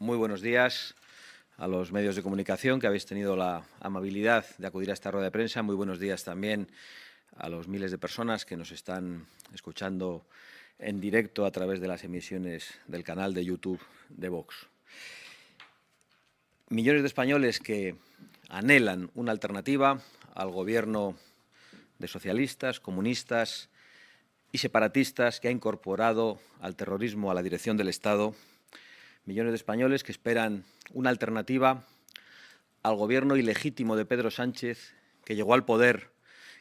Muy buenos días a los medios de comunicación que habéis tenido la amabilidad de acudir a esta rueda de prensa. Muy buenos días también a los miles de personas que nos están escuchando en directo a través de las emisiones del canal de YouTube de Vox. Millones de españoles que anhelan una alternativa al gobierno de socialistas, comunistas y separatistas que ha incorporado al terrorismo a la dirección del Estado. Millones de españoles que esperan una alternativa al gobierno ilegítimo de Pedro Sánchez, que llegó al poder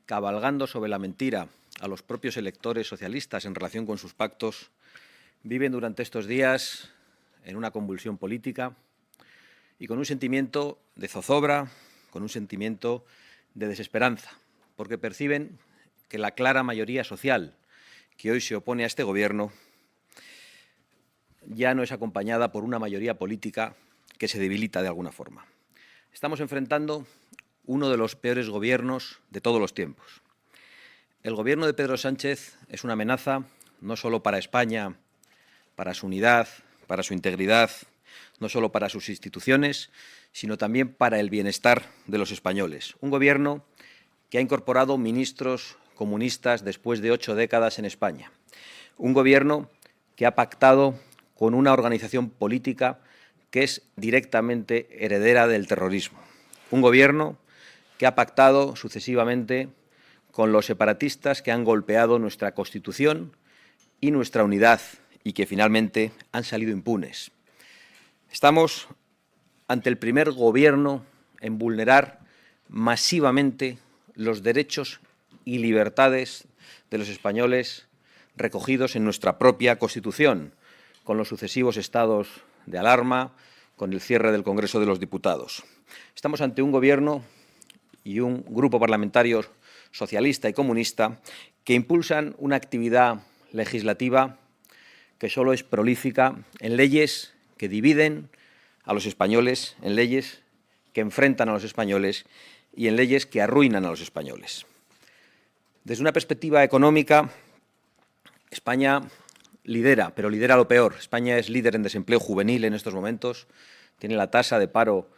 cabalgando sobre la mentira a los propios electores socialistas en relación con sus pactos, viven durante estos días en una convulsión política y con un sentimiento de zozobra, con un sentimiento de desesperanza, porque perciben que la clara mayoría social que hoy se opone a este gobierno ya no es acompañada por una mayoría política que se debilita de alguna forma. Estamos enfrentando uno de los peores gobiernos de todos los tiempos. El gobierno de Pedro Sánchez es una amenaza no solo para España, para su unidad, para su integridad, no solo para sus instituciones, sino también para el bienestar de los españoles. Un gobierno que ha incorporado ministros comunistas después de 8 décadas en España. Un gobierno que ha pactado con una organización política que es directamente heredera del terrorismo. Un gobierno que ha pactado sucesivamente con los separatistas que han golpeado nuestra Constitución y nuestra unidad y que finalmente han salido impunes. Estamos ante el primer gobierno en vulnerar masivamente los derechos y libertades de los españoles recogidos en nuestra propia Constitución, con los sucesivos estados de alarma, con el cierre del Congreso de los Diputados. Estamos ante un gobierno y un grupo parlamentario socialista y comunista que impulsan una actividad legislativa que solo es prolífica en leyes que dividen a los españoles, en leyes que enfrentan a los españoles y en leyes que arruinan a los españoles. Desde una perspectiva económica, España lidera, pero lidera lo peor. España es líder en desempleo juvenil en estos momentos, tiene la tasa de paro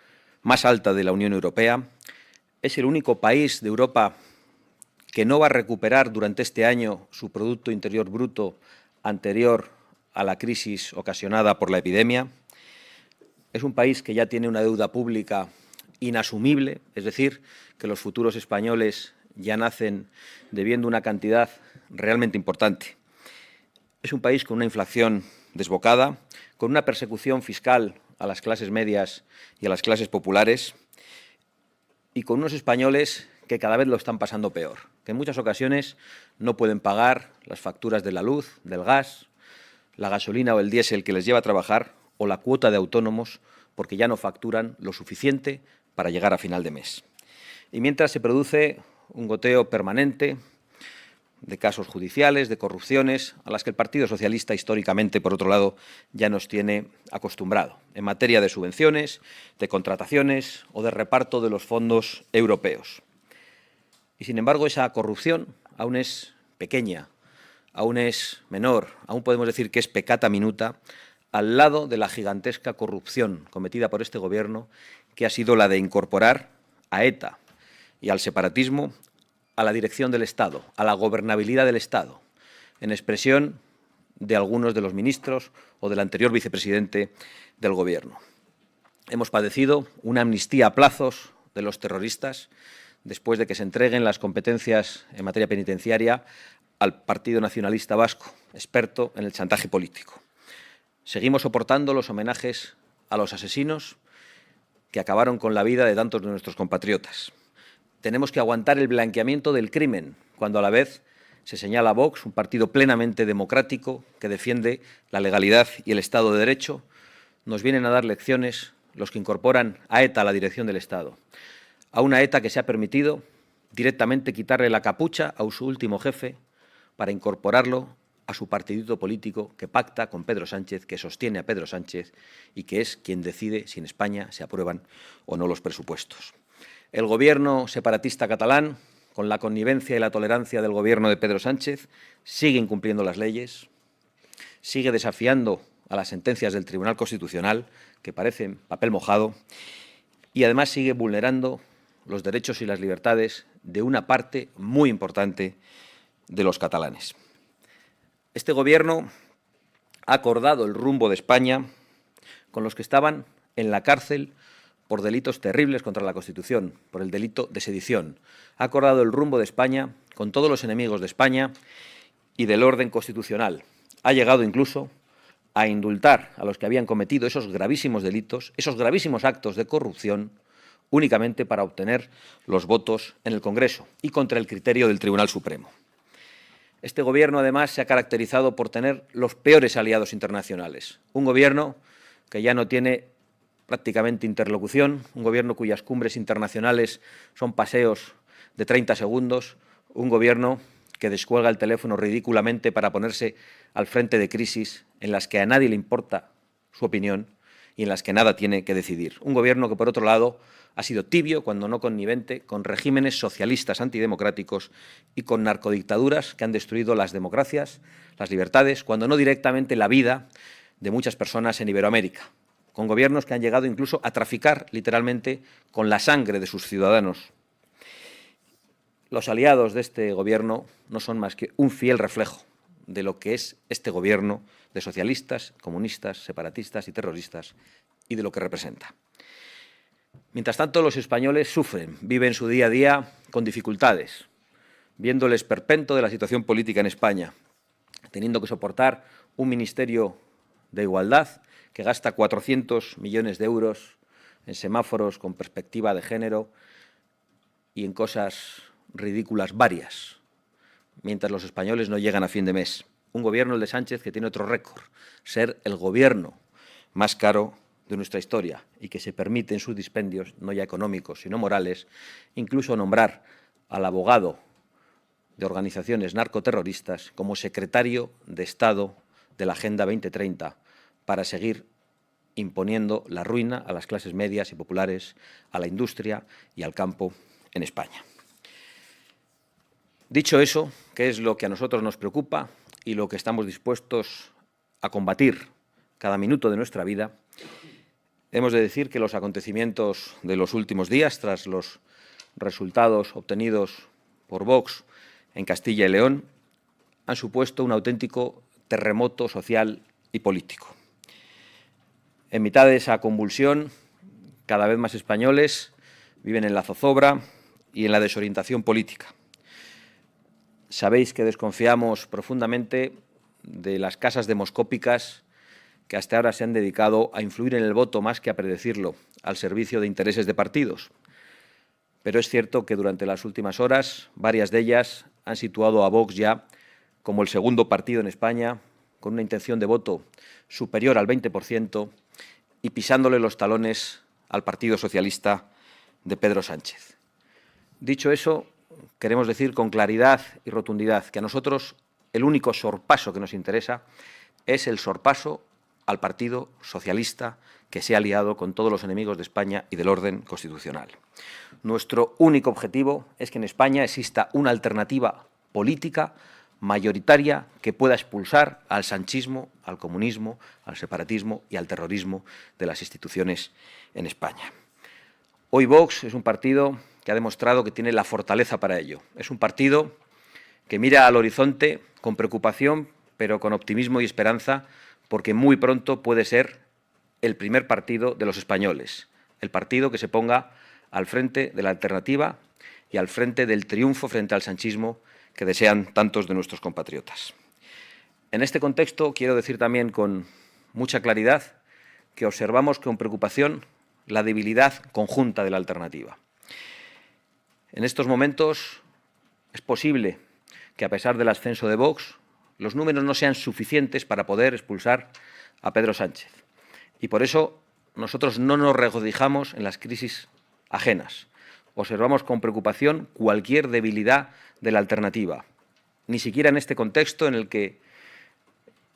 más alta de la Unión Europea, es el único país de Europa que no va a recuperar durante este año su Producto Interior Bruto anterior a la crisis ocasionada por la epidemia. Es un país que ya tiene una deuda pública inasumible, es decir, que los futuros españoles ya nacen debiendo una cantidad realmente importante. Es un país con una inflación desbocada, con una persecución fiscal a las clases medias y a las clases populares y con unos españoles que cada vez lo están pasando peor, que en muchas ocasiones no pueden pagar las facturas de la luz, del gas, la gasolina o el diésel que les lleva a trabajar o la cuota de autónomos porque ya no facturan lo suficiente para llegar a final de mes. Y mientras se produce un goteo permanente de casos judiciales, de corrupciones, a las que el Partido Socialista históricamente, por otro lado, ya nos tiene acostumbrado, en materia de subvenciones, de contrataciones o de reparto de los fondos europeos. Y, sin embargo, esa corrupción aún es pequeña, aún es menor, aún podemos decir que es peccata minuta, al lado de la gigantesca corrupción cometida por este Gobierno, que ha sido la de incorporar a ETA y al separatismo a la dirección del Estado, a la gobernabilidad del Estado, en expresión de algunos de los ministros o del anterior vicepresidente del Gobierno. Hemos padecido una amnistía a plazos de los terroristas después de que se entreguen las competencias en materia penitenciaria al Partido Nacionalista Vasco, experto en el chantaje político. Seguimos soportando los homenajes a los asesinos que acabaron con la vida de tantos de nuestros compatriotas. Tenemos que aguantar el blanqueamiento del crimen, cuando a la vez se señala a Vox, un partido plenamente democrático que defiende la legalidad y el Estado de Derecho. Nos vienen a dar lecciones los que incorporan a ETA a la dirección del Estado. A una ETA que se ha permitido directamente quitarle la capucha a su último jefe para incorporarlo a su partidito político que pacta con Pedro Sánchez, que sostiene a Pedro Sánchez y que es quien decide si en España se aprueban o no los presupuestos. El gobierno separatista catalán, con la connivencia y la tolerancia del gobierno de Pedro Sánchez, sigue incumpliendo las leyes, sigue desafiando a las sentencias del Tribunal Constitucional, que parecen papel mojado, y además sigue vulnerando los derechos y las libertades de una parte muy importante de los catalanes. Este Gobierno ha acordado el rumbo de España con los que estaban en la cárcel por delitos terribles contra la Constitución, por el delito de sedición. Ha acordado el rumbo de España con todos los enemigos de España y del orden constitucional. Ha llegado incluso a indultar a los que habían cometido esos gravísimos delitos, esos gravísimos actos de corrupción, únicamente para obtener los votos en el Congreso y contra el criterio del Tribunal Supremo. Este Gobierno, además, se ha caracterizado por tener los peores aliados internacionales. Un Gobierno que ya no tiene prácticamente interlocución, un Gobierno cuyas cumbres internacionales son paseos de 30 segundos, un Gobierno que descuelga el teléfono ridículamente para ponerse al frente de crisis en las que a nadie le importa su opinión y en las que nada tiene que decidir. Un Gobierno que, por otro lado, ha sido tibio, cuando no connivente, con regímenes socialistas antidemocráticos y con narcodictaduras que han destruido las democracias, las libertades, cuando no directamente la vida de muchas personas en Iberoamérica, con gobiernos que han llegado incluso a traficar literalmente con la sangre de sus ciudadanos. Los aliados de este Gobierno no son más que un fiel reflejo de lo que es este Gobierno de socialistas, comunistas, separatistas y terroristas y de lo que representa. Mientras tanto, los españoles sufren, viven su día a día con dificultades, viendo el esperpento de la situación política en España, teniendo que soportar un Ministerio de Igualdad que gasta 400 millones de euros en semáforos con perspectiva de género y en cosas ridículas varias, mientras los españoles no llegan a fin de mes. Un Gobierno, el de Sánchez, que tiene otro récord, ser el Gobierno más caro de nuestra historia y que se permite en sus dispendios, no ya económicos, sino morales, incluso nombrar al abogado de organizaciones narcoterroristas como secretario de Estado de la Agenda 2030 para seguir imponiendo la ruina a las clases medias y populares, a la industria y al campo en España. Dicho eso, que es lo que a nosotros nos preocupa y lo que estamos dispuestos a combatir cada minuto de nuestra vida, hemos de decir que los acontecimientos de los últimos días, tras los resultados obtenidos por Vox en Castilla y León, han supuesto un auténtico terremoto social y político. En mitad de esa convulsión, cada vez más españoles viven en la zozobra y en la desorientación política. Sabéis que desconfiamos profundamente de las casas demoscópicas que hasta ahora se han dedicado a influir en el voto más que a predecirlo, al servicio de intereses de partidos. Pero es cierto que durante las últimas horas, varias de ellas han situado a Vox ya como el segundo partido en España, con una intención de voto superior al 20% y pisándole los talones al Partido Socialista de Pedro Sánchez. Dicho eso, queremos decir con claridad y rotundidad que a nosotros el único sorpaso que nos interesa es el sorpaso al Partido Socialista que se ha aliado con todos los enemigos de España y del orden constitucional. Nuestro único objetivo es que en España exista una alternativa política mayoritaria que pueda expulsar al sanchismo, al comunismo, al separatismo y al terrorismo de las instituciones en España. Hoy Vox es un partido que ha demostrado que tiene la fortaleza para ello. Es un partido que mira al horizonte con preocupación, pero con optimismo y esperanza, porque muy pronto puede ser el primer partido de los españoles, el partido que se ponga al frente de la alternativa y al frente del triunfo frente al sanchismo que desean tantos de nuestros compatriotas. En este contexto, quiero decir también con mucha claridad que observamos con preocupación la debilidad conjunta de la alternativa. En estos momentos es posible que, a pesar del ascenso de Vox, los números no sean suficientes para poder expulsar a Pedro Sánchez. Y por eso nosotros no nos regocijamos en las crisis ajenas. Observamos con preocupación cualquier debilidad de la alternativa. Ni siquiera en este contexto en el que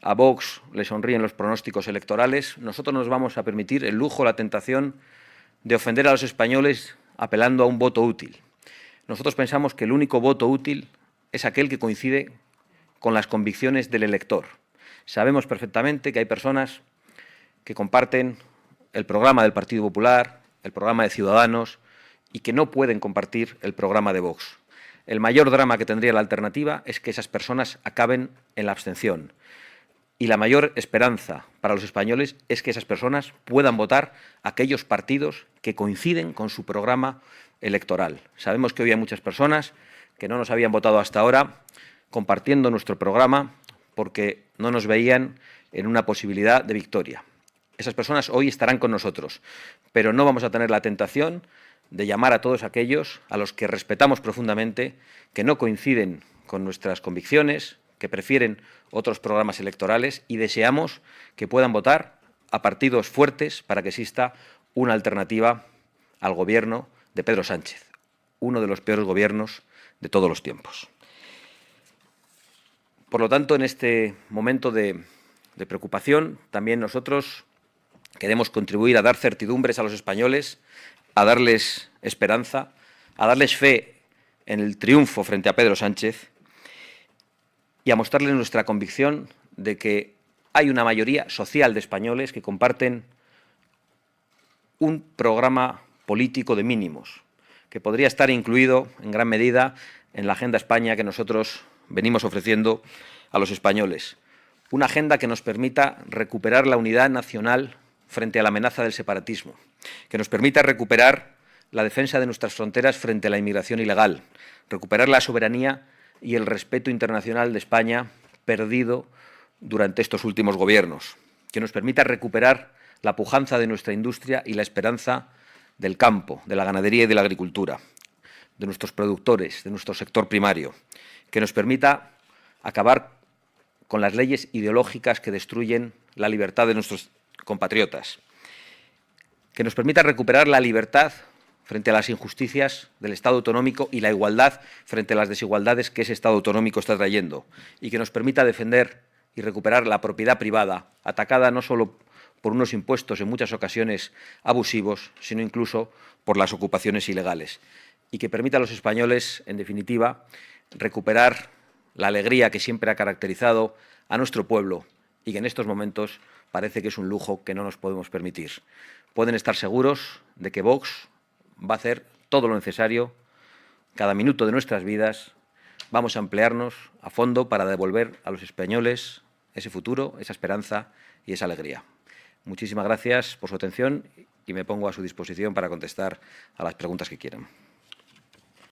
a Vox le sonríen los pronósticos electorales, nosotros nos vamos a permitir el lujo, la tentación de ofender a los españoles apelando a un voto útil. Nosotros pensamos que el único voto útil es aquel que coincide con las convicciones del elector. Sabemos perfectamente que hay personas que comparten el programa del Partido Popular, el programa de Ciudadanos y que no pueden compartir el programa de Vox. El mayor drama que tendría la alternativa es que esas personas acaben en la abstención. Y la mayor esperanza para los españoles es que esas personas puedan votar aquellos partidos que coinciden con su programa electoral. Sabemos que hoy hay muchas personas que no nos habían votado hasta ahora compartiendo nuestro programa porque no nos veían en una posibilidad de victoria. Esas personas hoy estarán con nosotros, pero no vamos a tener la tentación de llamar a todos aquellos a los que respetamos profundamente, que no coinciden con nuestras convicciones, que prefieren otros programas electorales y deseamos que puedan votar a partidos fuertes para que exista una alternativa al gobierno de Pedro Sánchez, uno de los peores gobiernos de todos los tiempos. Por lo tanto, en este momento de preocupación, también nosotros queremos contribuir a dar certidumbres a los españoles, a darles esperanza, a darles fe en el triunfo frente a Pedro Sánchez y a mostrarles nuestra convicción de que hay una mayoría social de españoles que comparten un programa político de mínimos, que podría estar incluido en gran medida en la Agenda España que nosotros venimos ofreciendo a los españoles. Una agenda que nos permita recuperar la unidad nacional frente a la amenaza del separatismo, que nos permita recuperar la defensa de nuestras fronteras frente a la inmigración ilegal, recuperar la soberanía y el respeto internacional de España perdido durante estos últimos gobiernos, que nos permita recuperar la pujanza de nuestra industria y la esperanza del campo, de la ganadería y de la agricultura, de nuestros productores, de nuestro sector primario, que nos permita acabar con las leyes ideológicas que destruyen la libertad de nuestros compatriotas, que nos permita recuperar la libertad frente a las injusticias del Estado autonómico y la igualdad frente a las desigualdades que ese Estado autonómico está trayendo, y que nos permita defender y recuperar la propiedad privada, atacada no solo por unos impuestos en muchas ocasiones abusivos, sino incluso por las ocupaciones ilegales, y que permita a los españoles, en definitiva, recuperar la alegría que siempre ha caracterizado a nuestro pueblo y que en estos momentos parece que es un lujo que no nos podemos permitir. Pueden estar seguros de que Vox va a hacer todo lo necesario, cada minuto de nuestras vidas. Vamos a emplearnos a fondo para devolver a los españoles ese futuro, esa esperanza y esa alegría. Muchísimas gracias por su atención y me pongo a su disposición para contestar a las preguntas que quieran.